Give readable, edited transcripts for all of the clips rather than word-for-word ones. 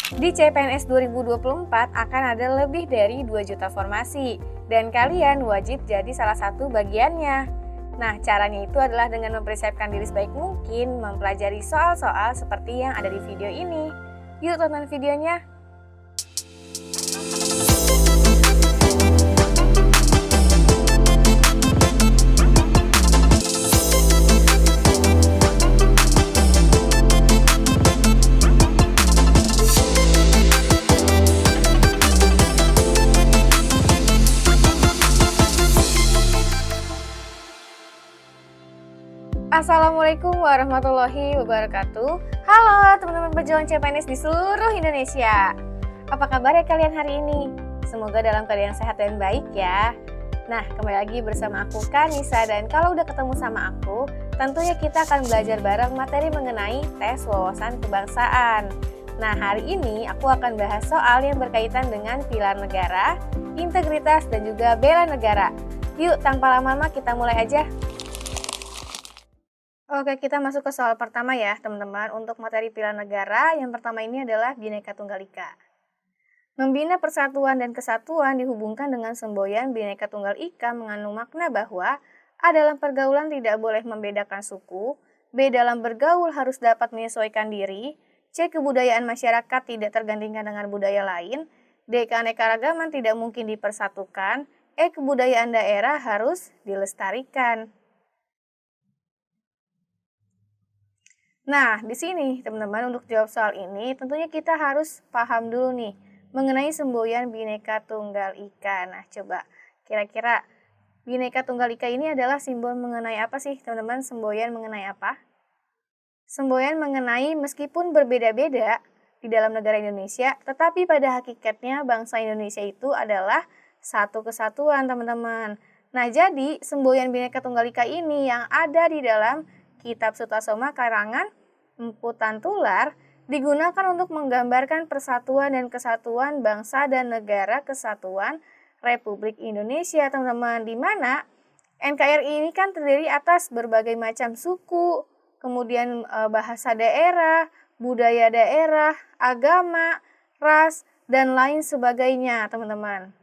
Di CPNS 2024 akan ada lebih dari 2 juta formasi, dan kalian wajib jadi salah satu bagiannya. Nah, caranya itu adalah dengan mempersiapkan diri sebaik mungkin, mempelajari soal-soal seperti yang ada di video ini. Yuk tonton videonya! Assalamualaikum warahmatullahi wabarakatuh. Halo teman-teman pejuang CPNS di seluruh Indonesia. Apa kabar ya kalian hari ini? Semoga dalam keadaan sehat dan baik ya. Nah, kembali lagi bersama aku Kanisa, dan kalau udah ketemu sama aku, tentunya kita akan belajar bareng materi mengenai tes wawasan kebangsaan. Nah, hari ini aku akan bahas soal yang berkaitan dengan pilar negara, integritas, dan juga bela negara. Yuk, tanpa lama-lama kita mulai aja. Oke, kita masuk ke soal pertama ya, teman-teman. Untuk materi pilar negara, yang pertama ini adalah Bhinneka Tunggal Ika. Membina persatuan dan kesatuan dihubungkan dengan semboyan Bhinneka Tunggal Ika mengandung makna bahwa A dalam pergaulan tidak boleh membedakan suku, B dalam bergaul harus dapat menyesuaikan diri, C kebudayaan masyarakat tidak tergantikan dengan budaya lain, D keanekaragaman tidak mungkin dipersatukan, E kebudayaan daerah harus dilestarikan. Nah, di sini teman-teman untuk jawab soal ini tentunya kita harus paham dulu nih mengenai semboyan Bhinneka Tunggal Ika. Nah, coba kira-kira Bhinneka Tunggal Ika ini adalah simbol mengenai apa sih teman-teman? Semboyan mengenai apa? Semboyan mengenai meskipun berbeda-beda di dalam negara Indonesia, tetapi pada hakikatnya bangsa Indonesia itu adalah satu kesatuan teman-teman. Nah, jadi semboyan Bhinneka Tunggal Ika ini yang ada di dalam Kitab Sutasoma karangan Empu Tantular digunakan untuk menggambarkan persatuan dan kesatuan bangsa dan negara kesatuan Republik Indonesia, teman-teman. Di mana NKRI ini kan terdiri atas berbagai macam suku, kemudian bahasa daerah, budaya daerah, agama, ras, dan lain sebagainya, teman-teman.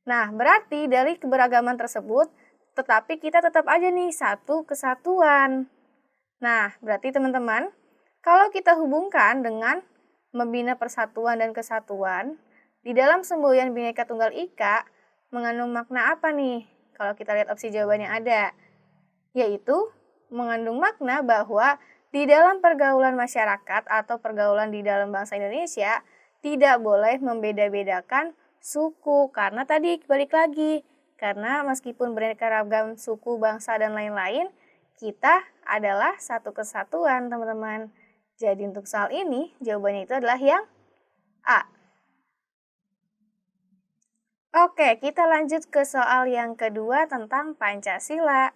Nah, berarti dari keberagaman tersebut, tetapi kita tetap aja nih satu kesatuan. Nah, berarti teman-teman, kalau kita hubungkan dengan membina persatuan dan kesatuan, di dalam semboyan Bhinneka Tunggal Ika mengandung makna apa nih? Kalau kita lihat opsi jawaban yang ada, yaitu mengandung makna bahwa di dalam pergaulan masyarakat atau pergaulan di dalam bangsa Indonesia tidak boleh membeda-bedakan suku, karena tadi balik lagi, karena meskipun beraneka ragam suku, bangsa, dan lain-lain, kita adalah satu kesatuan, teman-teman. Jadi untuk soal ini, jawabannya itu adalah yang A. Oke, kita lanjut ke soal yang kedua tentang Pancasila.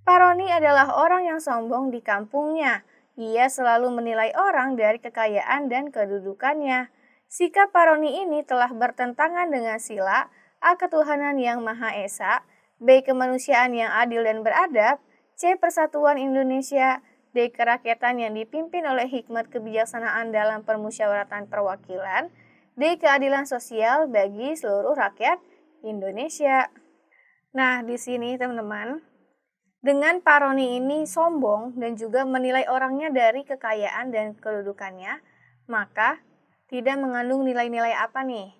Paroni adalah orang yang sombong di kampungnya. Ia selalu menilai orang dari kekayaan dan kedudukannya. Sikap Paroni ini telah bertentangan dengan sila A. Ketuhanan yang Maha Esa, B. Kemanusiaan yang adil dan beradab, C. Persatuan Indonesia, D. Kerakyatan yang dipimpin oleh hikmat kebijaksanaan dalam permusyawaratan perwakilan, D. Keadilan sosial bagi seluruh rakyat Indonesia. Nah, di sini teman-teman, dengan Paroni ini sombong dan juga menilai orangnya dari kekayaan dan kedudukannya, maka tidak mengandung nilai-nilai apa nih?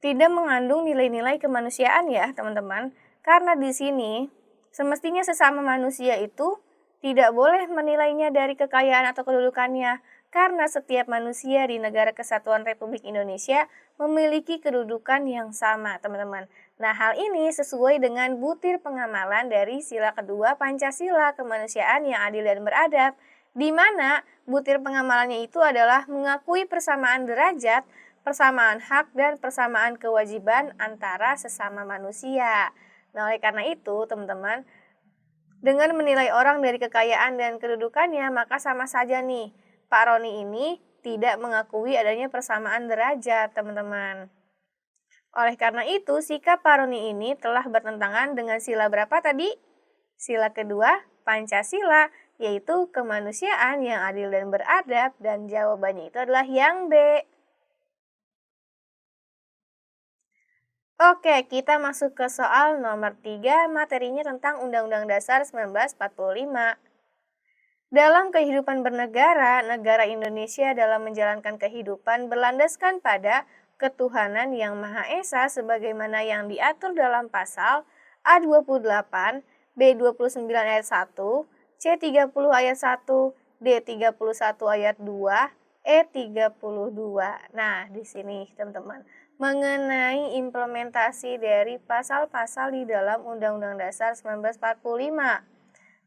Tidak mengandung nilai-nilai kemanusiaan ya, teman-teman. Karena di sini semestinya sesama manusia itu tidak boleh menilainya dari kekayaan atau kedudukannya, karena setiap manusia di negara kesatuan Republik Indonesia memiliki kedudukan yang sama, teman-teman. Nah, hal ini sesuai dengan butir pengamalan dari sila kedua Pancasila, kemanusiaan yang adil dan beradab, di mana butir pengamalannya itu adalah mengakui persamaan derajat, persamaan hak, dan persamaan kewajiban antara sesama manusia. Nah, oleh karena itu, teman-teman, dengan menilai orang dari kekayaan dan kedudukannya, maka sama saja nih, Pak Roni ini tidak mengakui adanya persamaan derajat, teman-teman. Oleh karena itu, sikap Pak Roni ini telah bertentangan dengan sila berapa tadi? Sila kedua, Pancasila, yaitu kemanusiaan yang adil dan beradab, dan jawabannya itu adalah yang B. Oke, kita masuk ke soal nomor 3, materinya tentang Undang-Undang Dasar 1945. Dalam kehidupan bernegara, negara Indonesia dalam menjalankan kehidupan berlandaskan pada ketuhanan yang Maha Esa sebagaimana yang diatur dalam pasal A28, B29 ayat 1, C30 ayat 1, D31 ayat 2, E32. Nah, di sini teman-teman, mengenai implementasi dari pasal-pasal di dalam Undang-Undang Dasar 1945.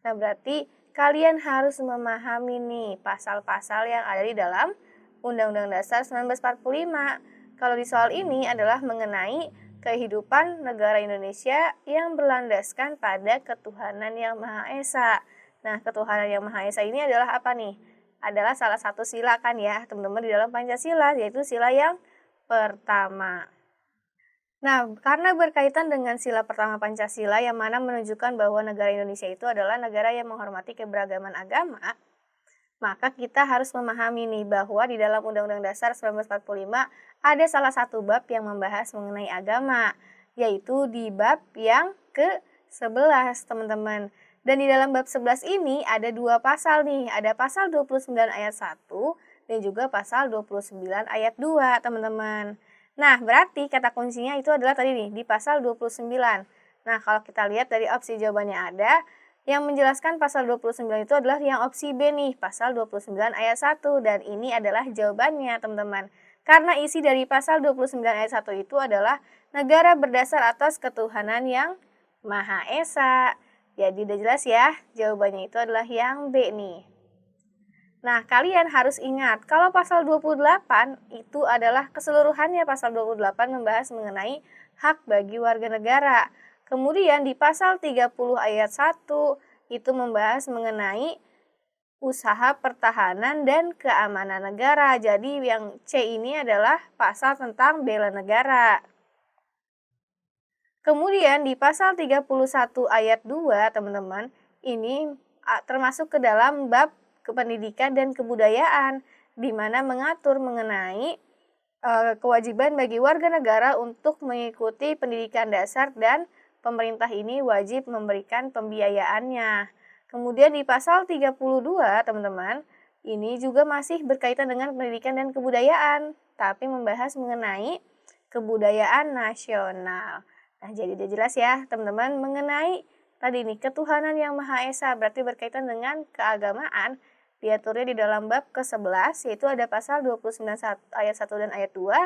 Nah, berarti kalian harus memahami nih pasal-pasal yang ada di dalam Undang-Undang Dasar 1945. Kalau di soal ini adalah mengenai kehidupan negara Indonesia yang berlandaskan pada ketuhanan yang Maha Esa. Nah, ketuhanan yang Maha Esa ini adalah apa nih? Adalah salah satu sila kan ya, teman-teman, di dalam Pancasila, yaitu sila yang pertama. Nah, karena berkaitan dengan sila pertama Pancasila yang mana menunjukkan bahwa negara Indonesia itu adalah negara yang menghormati keberagaman agama, maka kita harus memahami nih bahwa di dalam Undang-Undang Dasar 1945 ada salah satu bab yang membahas mengenai agama, yaitu di bab yang ke-11, teman-teman. Dan di dalam bab 11 ini ada dua pasal nih, ada pasal 29 ayat 1 dan juga pasal 29 ayat 2, teman-teman. Nah, berarti kata kuncinya itu adalah tadi nih, di pasal 29. Nah, kalau kita lihat dari opsi jawabannya ada, yang menjelaskan pasal 29 itu adalah yang opsi B nih, pasal 29 ayat 1. Dan ini adalah jawabannya, teman-teman. Karena isi dari pasal 29 ayat 1 itu adalah negara berdasar atas ketuhanan yang Maha Esa. Jadi udah jelas ya, jawabannya itu adalah yang B nih. Nah, kalian harus ingat, kalau pasal 28 itu adalah keseluruhannya pasal 28 membahas mengenai hak bagi warga negara. Kemudian di pasal 30 ayat 1 itu membahas mengenai usaha pertahanan dan keamanan negara. Jadi yang C ini adalah pasal tentang bela negara. Kemudian di pasal 31 ayat 2, teman-teman, ini termasuk ke dalam bab kependidikan dan kebudayaan, di mana mengatur mengenai kewajiban bagi warga negara untuk mengikuti pendidikan dasar dan pemerintah ini wajib memberikan pembiayaannya. Kemudian di pasal 32, teman-teman, ini juga masih berkaitan dengan pendidikan dan kebudayaan, tapi membahas mengenai kebudayaan nasional. Nah, jadi udah jelas ya, teman-teman, mengenai tadi nih, ketuhanan yang Maha Esa, berarti berkaitan dengan keagamaan, diaturnya di dalam bab ke-11, yaitu ada pasal 29 ayat 1 dan ayat 2,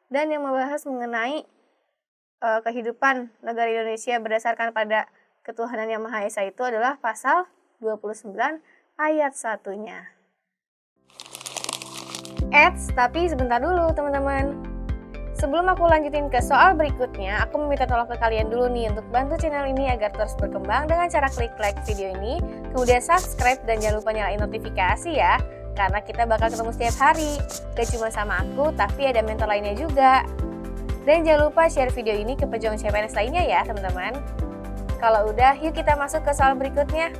dan yang membahas mengenai kehidupan negara Indonesia berdasarkan pada ketuhanan yang Maha Esa itu adalah pasal 29 ayat 1-nya. Tapi sebentar dulu, teman-teman. Sebelum aku lanjutin ke soal berikutnya, aku meminta tolong ke kalian dulu nih untuk bantu channel ini agar terus berkembang dengan cara klik like video ini, kemudian subscribe dan jangan lupa nyalain notifikasi ya, karena kita bakal ketemu setiap hari. Gak cuma sama aku, tapi ada mentor lainnya juga. Dan jangan lupa share video ini ke pejuang CPNS lainnya ya, teman-teman. Kalau udah, yuk kita masuk ke soal berikutnya.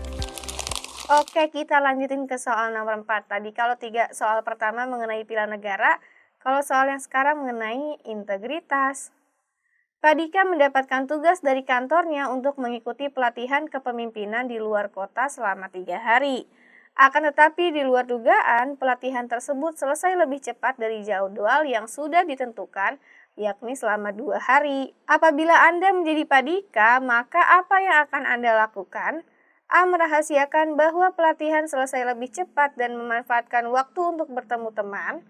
Oke, kita lanjutin ke soal nomor 4. Tadi kalau 3 soal pertama mengenai pilihan negara, kalau soal yang sekarang mengenai integritas. Pak Dika mendapatkan tugas dari kantornya untuk mengikuti pelatihan kepemimpinan di luar kota selama 3 hari. Akan tetapi di luar dugaan, pelatihan tersebut selesai lebih cepat dari jadwal yang sudah ditentukan, yakni selama 2 hari. Apabila Anda menjadi Pak Dika, maka apa yang akan Anda lakukan? A. Merahasiakan bahwa pelatihan selesai lebih cepat dan memanfaatkan waktu untuk bertemu teman.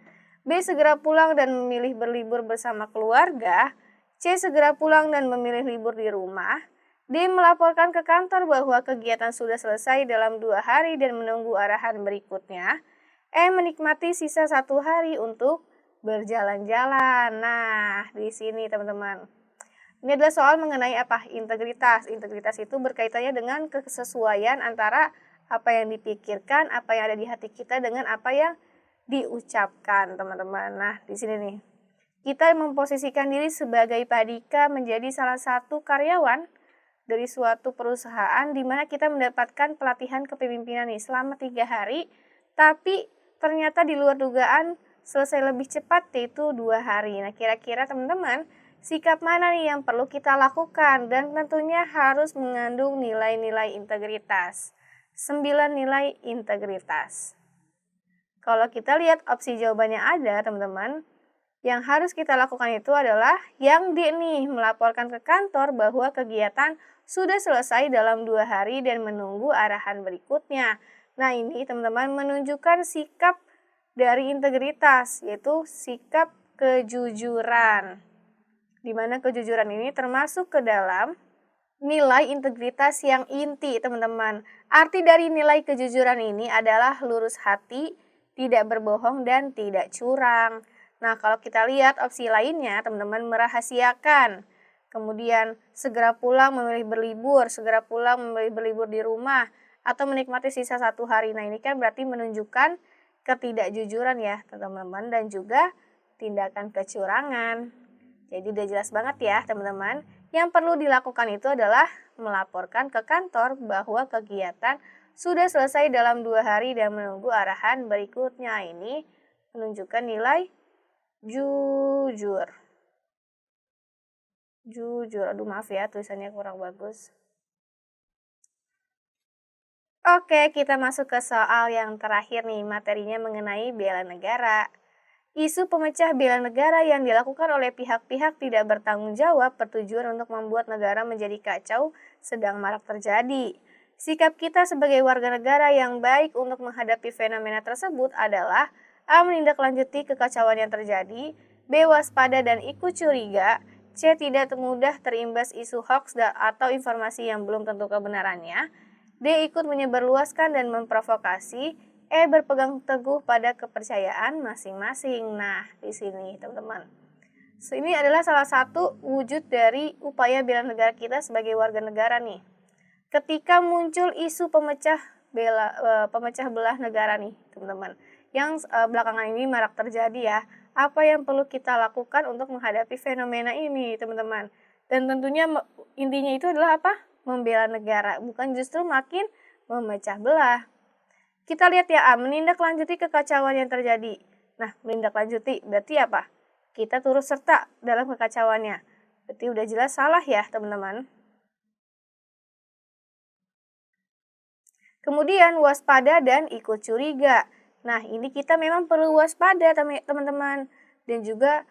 B. Segera pulang dan memilih berlibur bersama keluarga. C. Segera pulang dan memilih libur di rumah. D. Melaporkan ke kantor bahwa kegiatan sudah selesai dalam 2 hari dan menunggu arahan berikutnya. E. Menikmati sisa 1 hari untuk berjalan-jalan. Nah, di sini teman-teman. Ini adalah soal mengenai apa? Integritas. Integritas itu berkaitannya dengan kesesuaian antara apa yang dipikirkan, apa yang ada di hati kita dengan apa yang diucapkan, teman-teman. Nah, di sini nih, kita memposisikan diri sebagai Pak Dika menjadi salah satu karyawan dari suatu perusahaan di mana kita mendapatkan pelatihan kepemimpinan nih selama 3 hari, tapi ternyata di luar dugaan selesai lebih cepat yaitu 2 hari. Nah, kira-kira teman-teman, sikap mana nih yang perlu kita lakukan dan tentunya harus mengandung nilai-nilai integritas. 9 nilai integritas. Kalau kita lihat opsi jawabannya ada, teman-teman, yang harus kita lakukan itu adalah yang D nih, melaporkan ke kantor bahwa kegiatan sudah selesai dalam 2 hari dan menunggu arahan berikutnya. Nah, ini teman-teman menunjukkan sikap dari integritas, yaitu sikap kejujuran. Di mana kejujuran ini termasuk ke dalam nilai integritas yang inti, teman-teman. Arti dari nilai kejujuran ini adalah lurus hati, tidak berbohong, dan tidak curang. Nah, kalau kita lihat opsi lainnya, teman-teman merahasiakan. Kemudian segera pulang memilih berlibur, segera pulang memilih berlibur di rumah, atau menikmati sisa 1 hari. Nah, ini kan berarti menunjukkan ketidakjujuran ya, teman-teman, dan juga tindakan kecurangan. Jadi udah jelas banget ya, teman-teman. Yang perlu dilakukan itu adalah melaporkan ke kantor bahwa kegiatan sudah selesai dalam 2 hari dan menunggu arahan berikutnya. Ini menunjukkan nilai jujur. Aduh maaf ya, tulisannya kurang bagus. Oke, kita masuk ke soal yang terakhir nih, materinya mengenai bela negara. Isu pemecah bela negara yang dilakukan oleh pihak-pihak tidak bertanggung jawab bertujuan untuk membuat negara menjadi kacau sedang marak terjadi. Sikap kita sebagai warga negara yang baik untuk menghadapi fenomena tersebut adalah A. Menindaklanjuti kekacauan yang terjadi, B. Waspada dan ikut curiga, C. Tidak mudah terimbas isu hoax atau informasi yang belum tentu kebenarannya, D. Ikut menyebarluaskan dan memprovokasi, E. Berpegang teguh pada kepercayaan masing-masing. Nah, di sini teman-teman. Ini adalah salah satu wujud dari upaya bela negara kita sebagai warga negara nih. Ketika muncul isu pemecah belah negara nih, teman-teman, yang belakangan ini marak terjadi ya, apa yang perlu kita lakukan untuk menghadapi fenomena ini, teman-teman? Dan tentunya intinya itu adalah apa? Membela negara, bukan justru makin memecah belah. Kita lihat ya, A. Menindaklanjuti kekacauan yang terjadi. Nah, menindaklanjuti berarti apa? Kita turut serta dalam kekacauannya. Berarti udah jelas salah ya, teman-teman. Kemudian waspada dan ikut curiga. Nah, ini kita memang perlu waspada, teman-teman. Dan juga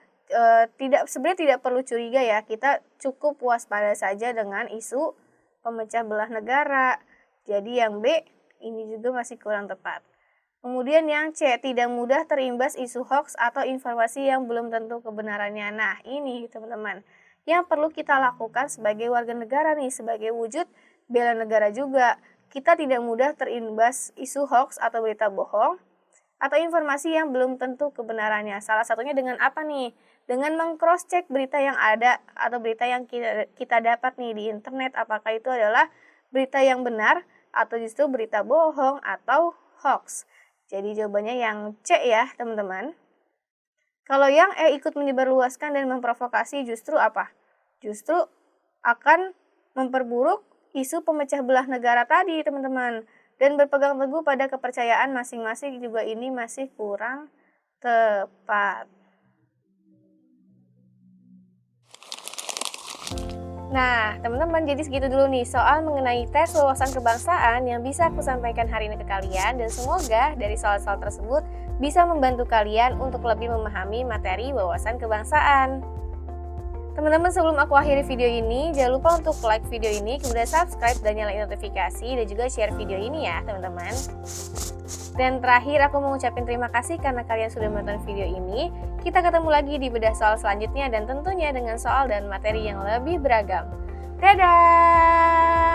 sebenarnya tidak perlu curiga ya. Kita cukup waspada saja dengan isu pemecah belah negara. Jadi yang B ini juga masih kurang tepat. Kemudian yang C, tidak mudah terimbas isu hoax atau informasi yang belum tentu kebenarannya. Nah, ini teman-teman yang perlu kita lakukan sebagai warga negara nih, sebagai wujud bela negara juga. Kita tidak mudah terimbas isu hoax atau berita bohong atau informasi yang belum tentu kebenarannya. Salah satunya dengan apa nih? Dengan meng-cross-check berita yang ada atau berita yang kita dapat nih di internet, apakah itu adalah berita yang benar atau justru berita bohong atau hoax. Jadi jawabannya yang C ya, teman-teman. Kalau yang E, ikut menyebarluaskan dan memprovokasi, justru apa? Justru akan memperburuk isu pemecah belah negara tadi, teman-teman. Dan berpegang teguh pada kepercayaan masing-masing juga ini masih kurang tepat. Nah, teman-teman, jadi segitu dulu nih soal mengenai tes wawasan kebangsaan yang bisa aku sampaikan hari ini ke kalian, dan semoga dari soal-soal tersebut bisa membantu kalian untuk lebih memahami materi wawasan kebangsaan. Teman-teman, sebelum aku akhiri video ini, jangan lupa untuk like video ini, kemudian subscribe dan nyalain notifikasi, dan juga share video ini ya, teman-teman. Dan terakhir, aku mau ngucapin terima kasih karena kalian sudah menonton video ini. Kita ketemu lagi di bedah soal selanjutnya dan tentunya dengan soal dan materi yang lebih beragam. Dadah!